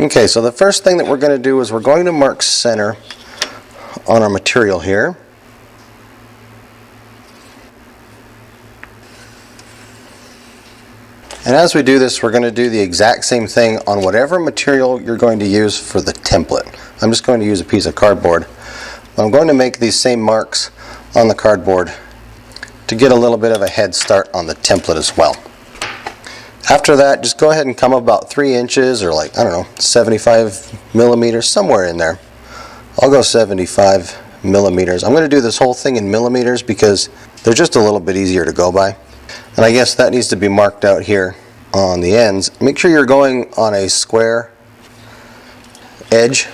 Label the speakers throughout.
Speaker 1: Okay, so the first thing that we're going to do is we're going to mark center on our material here. And as we do this, we're going to do the exact same thing on whatever material you're going to use for the template. I'm just going to use a piece of cardboard. I'm going to make these same marks on the cardboard to get a little bit of a head start on the template as well. After that, just go ahead and come about 3 inches or like, I don't know, 75 millimeters, somewhere in there. I'll go 75 millimeters. I'm going to do this whole thing in millimeters because they're just a little bit easier to go by. And I guess that needs to be marked out here on the ends. Make sure you're going on a square edge.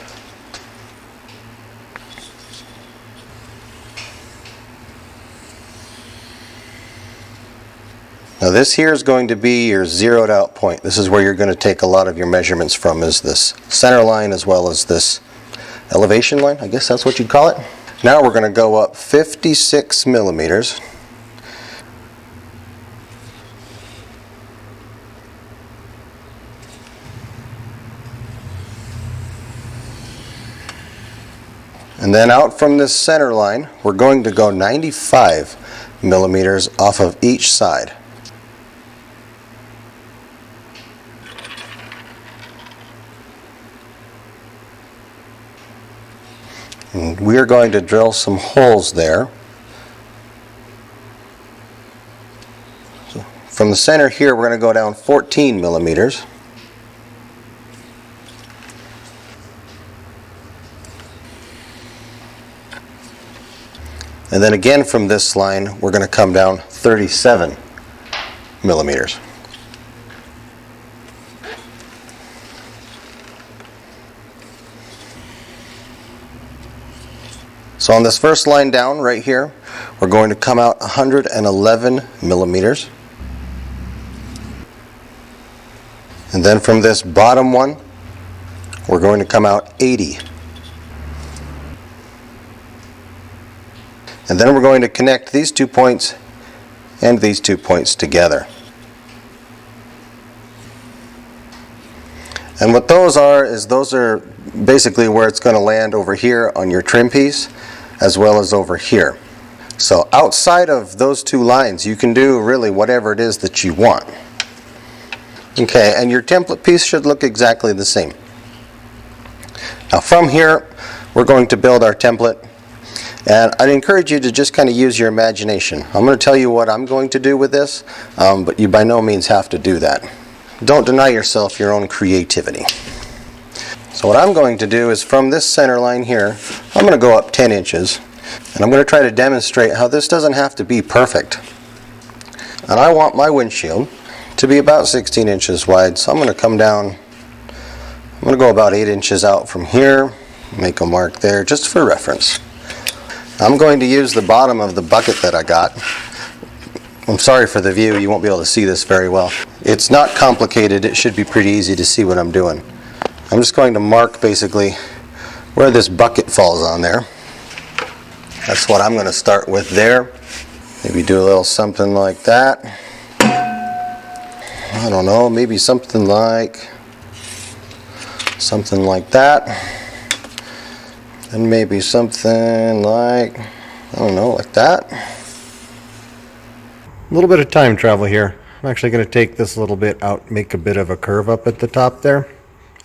Speaker 1: Now this here is going to be your zeroed out point. This is where you're going to take a lot of your measurements from, is this center line as well as this elevation line. I guess that's what you'd call it. Now we're going to go up 56 millimeters. And then out from this center line, we're going to go 95 millimeters off of each side. And we are going to drill some holes there. So from the center here, we're going to go down 14 millimeters. And then again from this line, we're going to come down 37 millimeters. So on this first line down right here, we're going to come out 111 millimeters. And then from this bottom one, we're going to come out 80. And then we're going to connect these 2 points and these 2 points together. And what those are is those are basically where it's going to land over here on your trim piece as well as over here. So outside of those 2 lines, you can do really whatever it is that you want. Okay, and your template piece should look exactly the same. Now from here, we're going to build our template. And I'd encourage you to just kind of use your imagination. I'm going to tell you what I'm going to do with this, but you by no means have to do that. Don't deny yourself your own creativity. So what I'm going to do is from this center line here, I'm going to go up 10 inches. And I'm going to try to demonstrate how this doesn't have to be perfect. And I want my windshield to be about 16 inches wide. So I'm going to come down, I'm going to go about 8 inches out from here, make a mark there just for reference. I'm going to use the bottom of the bucket that I got. I'm sorry for the view, you won't be able to see this very well. It's not complicated, it should be pretty easy to see what I'm doing. I'm just going to mark basically where this bucket falls on there. That's what I'm going to start with there. Maybe do a little something like that. I don't know, maybe something like that. And maybe something like, I don't know, like that. A little bit of time travel here. I'm actually going to take this a little bit out, make a bit of a curve up at the top there.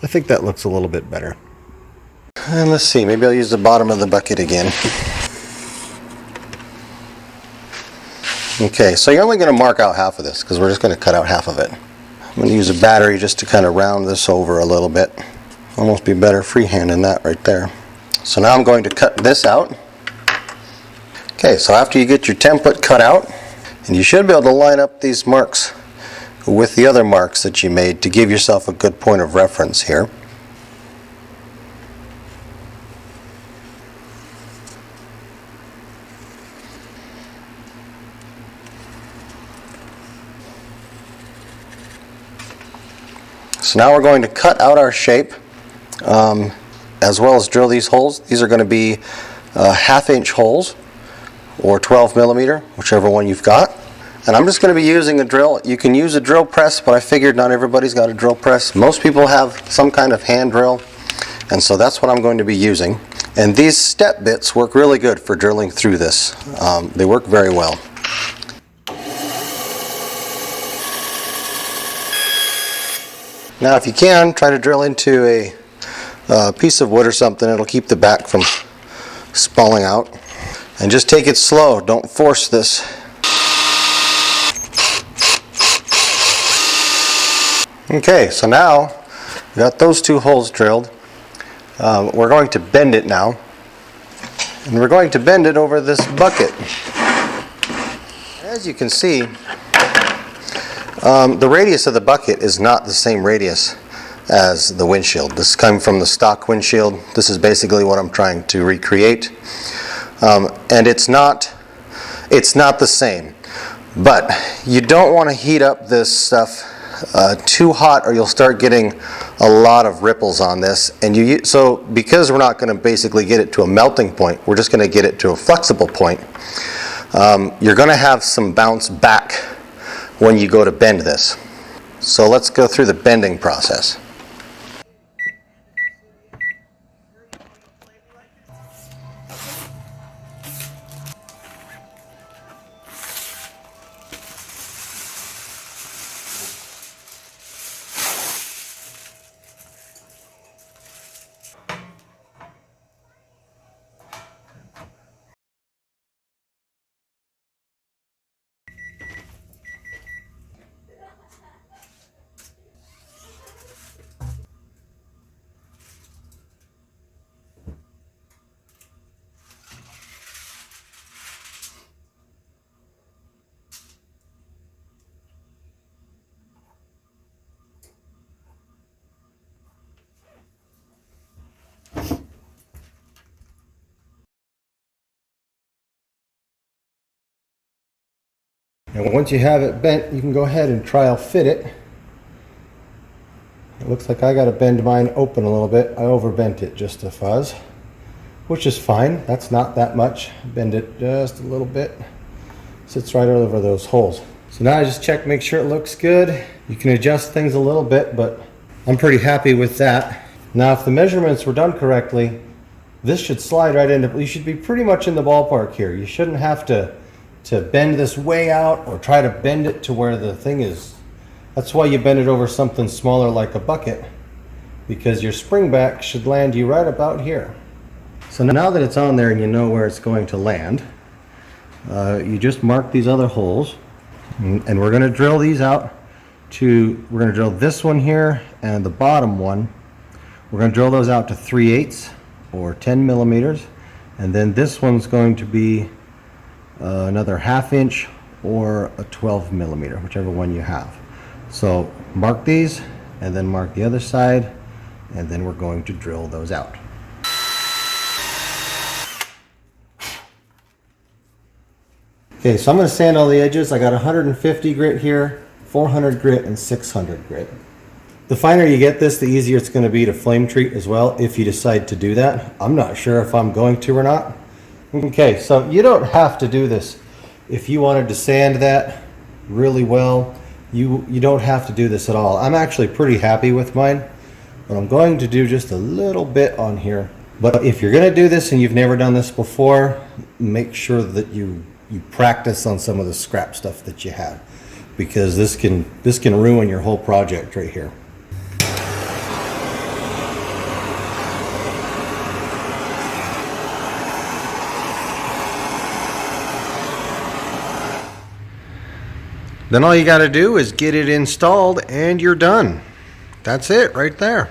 Speaker 1: I think that looks a little bit better. And let's see, maybe I'll use the bottom of the bucket again. Okay, so you're only going to mark out half of this because we're just going to cut out half of it. I'm going to use a battery just to kind of round this over a little bit. Almost be better freehanding that right there. So now I'm going to cut this out. Okay, so after you get your template cut out, and you should be able to line up these marks with the other marks that you made to give yourself a good point of reference here. So now we're going to cut out our shape. As well as drill these holes. These are going to be 1/2 inch holes or 12 millimeter, whichever one you've got. And I'm just going to be using a drill. You can use a drill press, but I figured not everybody's got a drill press. Most people have some kind of hand drill, and so that's what I'm going to be using. And these step bits work really good for drilling through this. They work very well. Now if you can, try to drill into a piece of wood or something. It'll keep the back from spalling out. And just take it slow. Don't force this. Okay, so now we got those two holes drilled. We're going to bend it now. And we're going to bend it over this bucket. As you can see, the radius of the bucket is not the same radius as the windshield. This is coming from the stock windshield. This is basically what I'm trying to recreate. And it's not the same. But you don't want to heat up this stuff too hot, or you'll start getting a lot of ripples on this. And so because we're not going to basically get it to a melting point, we're just going to get it to a flexible point. You're going to have some bounce back when you go to bend this. So let's go through the bending process. And once you have it bent, you can go ahead and trial fit it. It looks like I got to bend mine open a little bit. I overbent it just a fuzz, which is fine. That's not that much. Bend it just a little bit. Sits right over those holes. So now I just check, make sure it looks good. You can adjust things a little bit, but I'm pretty happy with that. Now if the measurements were done correctly, this should slide right into, you should be pretty much in the ballpark here. You shouldn't have to bend this way out or try to bend it to where the thing is. That's why you bend it over something smaller like a bucket, because your spring back should land you right about here. So now that it's on there and you know where it's going to land, you just mark these other holes, and we're going to drill these out we're going to drill this one here and the bottom one. We're going to drill those out to 3/8 or 10 millimeters, and then this one's going to be another 1/2 inch or a 12 millimeter, whichever one you have. So mark these and then mark the other side, and then we're going to drill those out. Okay, so I'm going to sand all the edges. I got 150 grit here, 400 grit, and 600 grit. The finer you get this, the easier it's going to be to flame treat as well, if you decide to do that. I'm not sure if I'm going to or not. Okay, so you don't have to do this. If you wanted to sand that really well, you don't have to do this at all. I'm actually pretty happy with mine, but I'm going to do just a little bit on here. But if you're going to do this and you've never done this before, make sure that you practice on some of the scrap stuff that you have, because this can ruin your whole project right here. Then all you got to do is get it installed and you're done. That's it right there.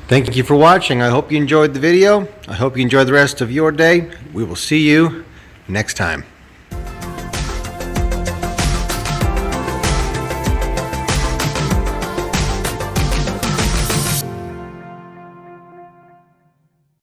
Speaker 1: Thank you for watching. I hope you enjoyed the video. I hope you enjoy the rest of your day. We will see you next time.